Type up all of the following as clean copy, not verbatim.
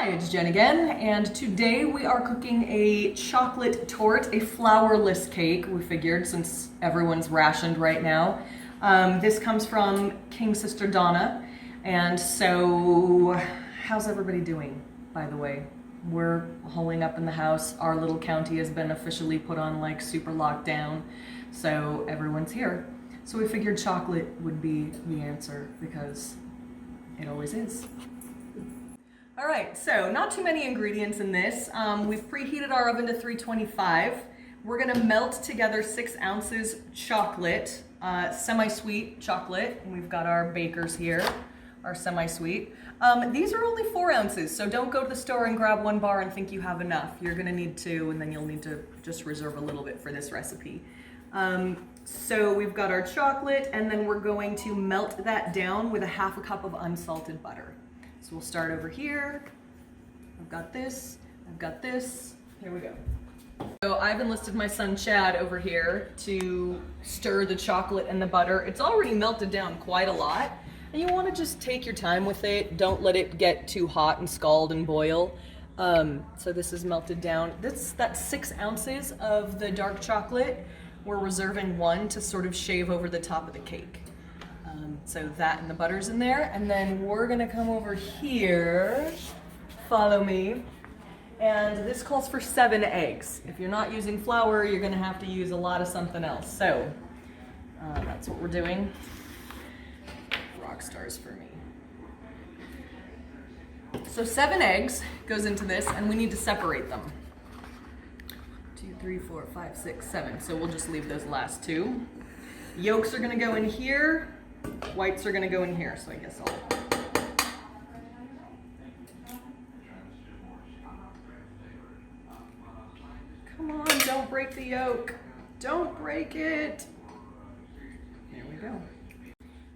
Hi, it's Jen again, and today we are cooking a chocolate torte, a flourless cake, we figured, since everyone's rationed right now. This comes from King Sister Donna, and so how's everybody doing, by the way? We're holing up in the house. Our little county has been officially put on like super lockdown, so everyone's here. So we figured chocolate would be the answer because it always is. All right, so not too many ingredients in this. We've preheated our oven to 325. We're gonna melt together 6 ounces chocolate, semi-sweet chocolate. And we've got our bakers here, our semi-sweet. These are only 4 ounces, so don't go to the store and grab 1 bar and think you have enough. You're gonna need 2, and then you'll need to just reserve a little bit for this recipe. So we've got our chocolate, and then we're going to melt that down with a 1/2 cup of unsalted butter. So we'll start over here. I've got this, I've got this. Here we go. So I've enlisted my son Chad over here to stir the chocolate and the butter. It's already melted down quite a lot, and you want to just take your time with it. Don't let it get too hot and scald and boil. So this is melted down. That's 6 ounces of the dark chocolate. We're reserving 1 to sort of shave over the top of the cake. So that and the butter's in there, and then we're gonna come over here, follow me, and this calls for 7 eggs. If you're not using flour, you're gonna have to use a lot of something else. So that's what we're doing. Rock stars for me. So 7 eggs goes into this, and we need to separate them. 2, 3, 4, 5, 6, 7. So we'll just leave those last 2. Yolks are gonna go in here. Whites are gonna go in here, so I guess I'll... Come on, don't break the yolk. Don't break it. There we go.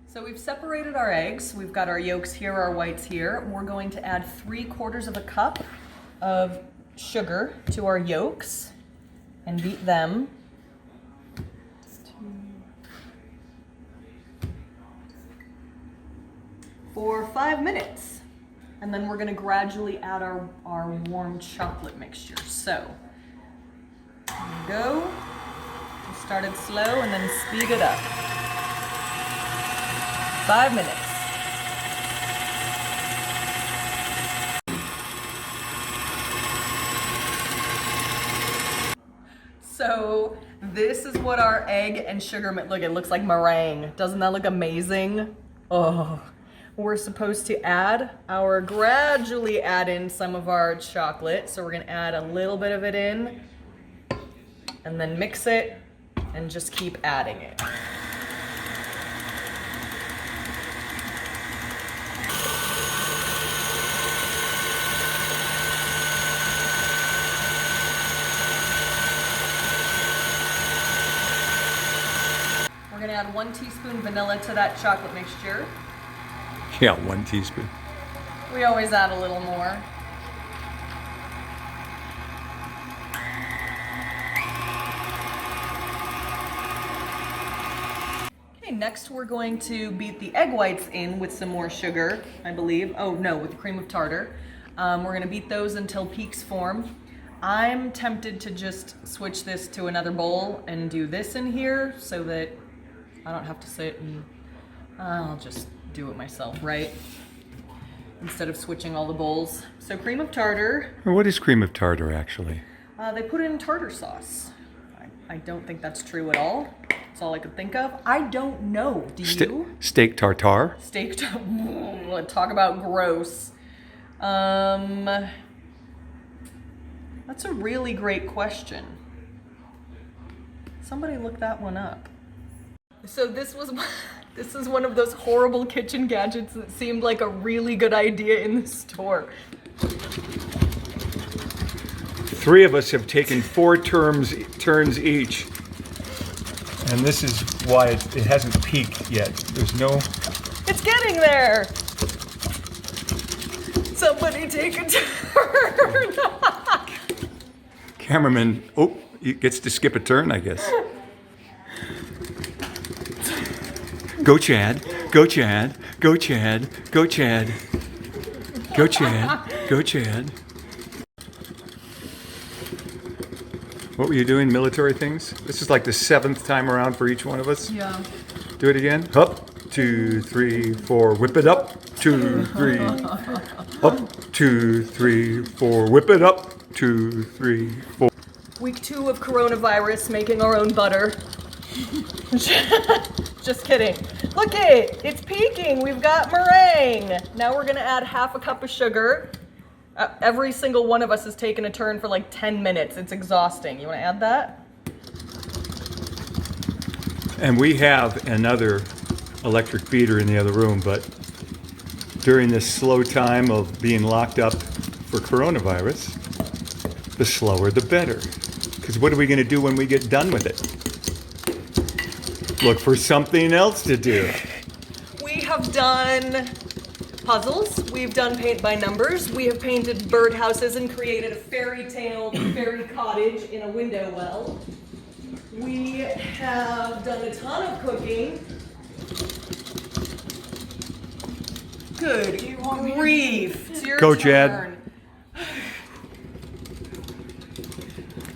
So we've separated our eggs. We've got our yolks here, our whites here. We're going to add 3/4 of a cup of sugar to our yolks and beat them. For 5 minutes, and then we're going to gradually add our warm chocolate mixture. So, there we go. We started slow and then speed it up. 5 minutes. So, this is what our egg and sugar, look, it looks like meringue. Doesn't that look amazing? Oh. We're supposed to gradually add in some of our chocolate. So we're gonna add a little bit of it in and then mix it and just keep adding it. We're gonna add 1 teaspoon vanilla to that chocolate mixture. Yeah, 1 teaspoon. We always add a little more. Okay, next we're going to beat the egg whites in with some more sugar, I believe. Oh no, with cream of tartar. We're gonna beat those until peaks form. I'm tempted to just switch this to another bowl and do this in here so that I don't have to sit and I'll just do it myself, right? Instead of switching all the bowls. So cream of tartar. What is cream of tartar, actually? They put it in tartar sauce. I don't think that's true at all. That's all I could think of. I don't know. Do you? Steak tartare? Steak tartare. Talk about gross. That's a really great question. Somebody look that one up. So this is one of those horrible kitchen gadgets that seemed like a really good idea in the store. 3 of us have taken 4 turns each, and this is why it hasn't peaked yet. There's no... It's getting there! Somebody take a turn! Cameraman, he gets to skip a turn, I guess. Go Chad, go Chad, go Chad, go Chad. Go, Chad. Go, Chad. What were you doing? Military things? This is like the 7th time around for each one of us. Yeah. Do it again. Up, 2, 3, 4. Whip it up. 2, 3. Up, 2, 3, 4. Whip it up. 2, 3, 4. Week 2 of coronavirus, making our own butter. Just kidding. Look it's peaking. We've got meringue. Now we're gonna add half a cup of sugar. Every single one of us has taken a turn for like 10 minutes. It's exhausting. You wanna add that? And we have another electric beater in the other room, but during this slow time of being locked up for coronavirus, the slower the better. Because what are we gonna do when we get done with it? Look for something else to do. We have done puzzles. We've done paint by numbers. We have painted birdhouses and created a fairy tale fairy cottage in a window well. We have done a ton of cooking. Good grief. It's your Go, turn. Chad.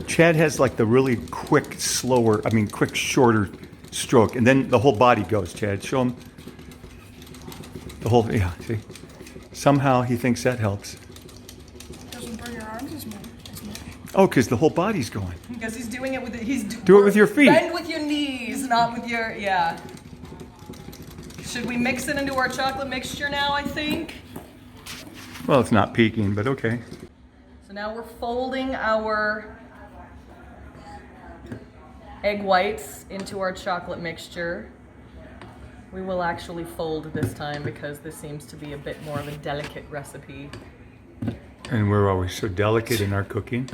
Chad has like the really quick, shorter stroke, and then the whole body goes, Chad. Show him. The whole, yeah, see? Somehow he thinks that helps. Doesn't burn your arms as much. Oh, because the whole body's going. Because he's doing it with Do it with your feet. Bend with your knees, not with your, yeah. Should we mix it into our chocolate mixture now, I think? Well, it's not peaking, but okay. So now we're folding our egg whites into our chocolate mixture. We will actually fold this time because this seems to be a bit more of a delicate recipe. And we're always so delicate in our cooking.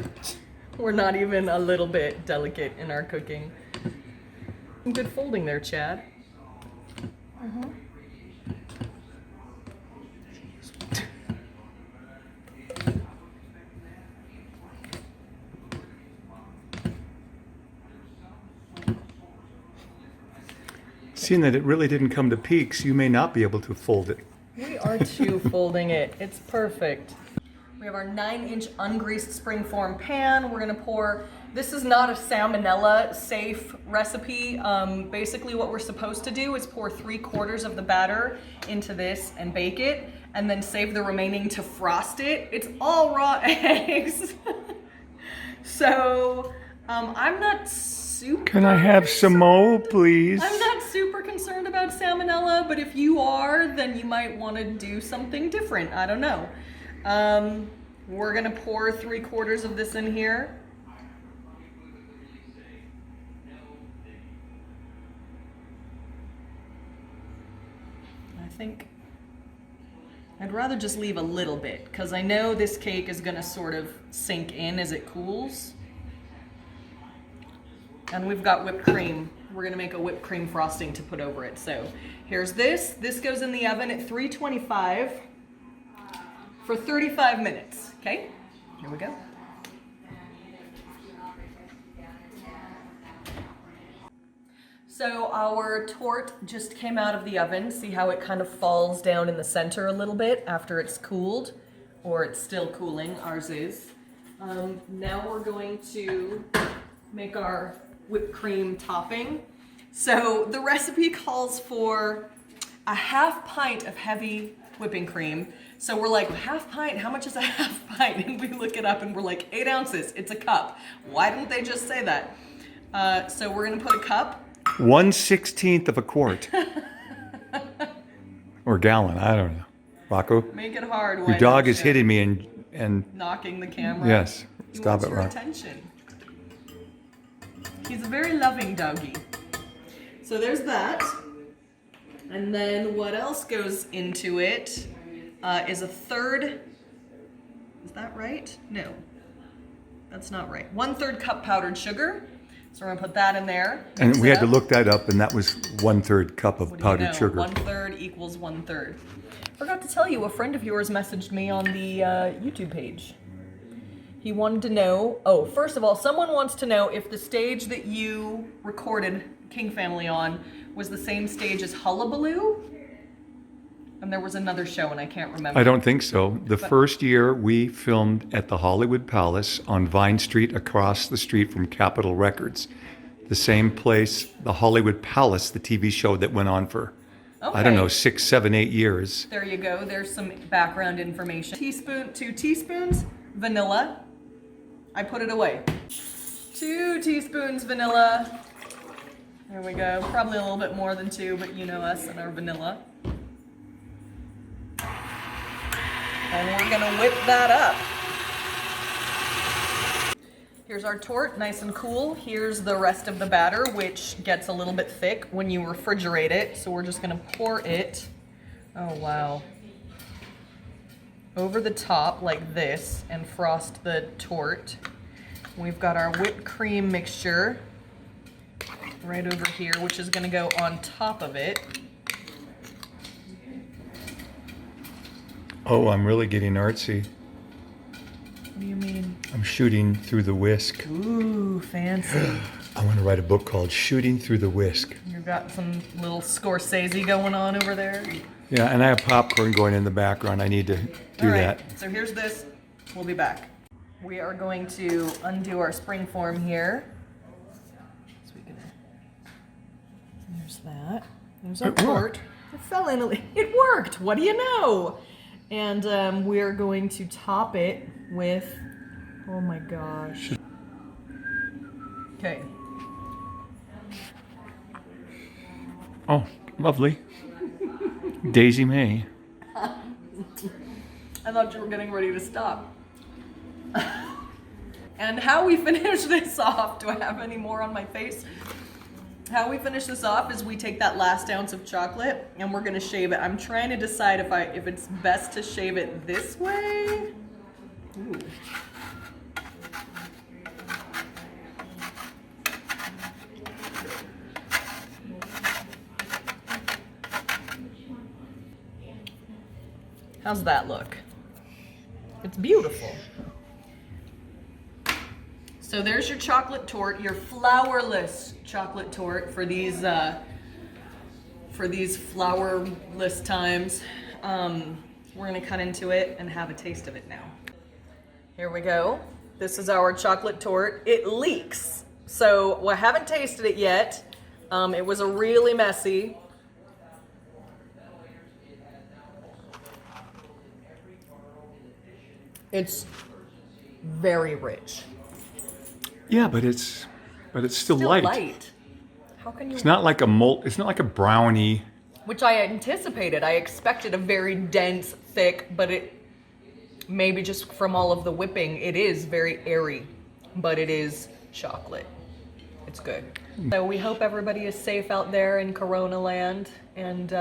We're not even a little bit delicate in our cooking. Some good folding there, Chad. Seeing that it really didn't come to peaks, you may not be able to fold it. We are too folding it. It's perfect. We have our 9-inch ungreased springform pan. We're gonna pour, this is not a salmonella safe recipe. Basically what we're supposed to do is pour 3/4 of the batter into this and bake it, and then save the remaining to frost it. It's all raw eggs. So I'm not super... Can I have some more, please? I'm not super concerned about salmonella, but if you are, then you might want to do something different. I don't know. We're gonna pour 3/4 of this in here. I think I'd rather just leave a little bit because I know this cake is gonna sort of sink in as it cools. And we've got whipped cream. We're gonna make a whipped cream frosting to put over it. So here's this. This goes in the oven at 325 for 35 minutes, okay? Here we go. So our torte just came out of the oven. See how it kind of falls down in the center a little bit after it's cooled, or it's still cooling, ours is. Now we're going to make our whipped cream topping. So the recipe calls for a 1/2 pint of heavy whipping cream. So we're like, 1/2 pint, how much is a 1/2 pint? And we look it up and we're like, 8 ounces, it's a cup. Why didn't they just say that? So we're gonna put a cup. 1/16 of a quart. Or gallon, I don't know. Rocco? Make it hard. Your dog is hitting me and knocking the camera. Yes. He Stop wants it, your Rocco. attention. He's a very loving doggy. So there's that. And then what else goes into it is a 1/3. Is that right? No. That's not right. 1/3 cup powdered sugar. So we're gonna put that in there. And we had to up. look that up, and that was 1/3 cup of What do you powdered know? sugar. 1/3 equals 1/3. Forgot to tell you, a friend of yours messaged me on the YouTube page. He wanted to know, oh, first of all, someone wants to know if the stage that you recorded King Family on was the same stage as Hullabaloo. And there was another show, and I can't remember. I don't think so. The first year we filmed at the Hollywood Palace on Vine Street across the street from Capitol Records. The same place, the Hollywood Palace, the TV show that went on for, I don't know, 6, 7, 8 years. There you go. There's some background information. 2 teaspoons vanilla. I put it away. 2 teaspoons vanilla. There we go. Probably a little bit more than 2, but you know us and our vanilla. And we're gonna whip that up. Here's our torte, nice and cool. Here's the rest of the batter, which gets a little bit thick when you refrigerate it. So we're just gonna pour it, oh wow, over the top like this and frost the torte. We've got our whipped cream mixture right over here, which is gonna go on top of it. Oh, I'm really getting artsy. What do you mean? I'm shooting through the whisk. Ooh, fancy. I want to write a book called Shooting Through the Whisk. You've got some little Scorsese going on over there. Yeah, and I have popcorn going in the background. I need to do All right, that. so here's this. We'll be back. We are going to undo our spring form here. So we can. There's that. There's our It worked. torte. It fell in. It worked. What do you know? And we are going to top it with. Oh my gosh. Okay. Oh, lovely. Daisy May. I thought you were getting ready to stop. And how we finish this off, do I have any more on my face? How we finish this off is we take that last ounce of chocolate and we're gonna shave it. I'm trying to decide if it's best to shave it this way. Ooh. How's that look? It's beautiful. So there's your chocolate torte, your flourless chocolate torte for these flourless times. We're gonna cut into it and have a taste of it now. Here we go. This is our chocolate torte. It leaks, so I haven't tasted it yet. It was a really messy. It's very rich. Yeah, but it's still light. How can you? It's not like a it's not like a brownie. Which I anticipated. I expected a very dense, thick, but it maybe just from all of the whipping, it is very airy, but it is chocolate. It's good. So we hope everybody is safe out there in Corona land and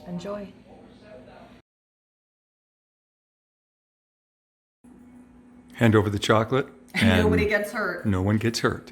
enjoy. Hand over the chocolate. And Nobody gets hurt. no one gets hurt.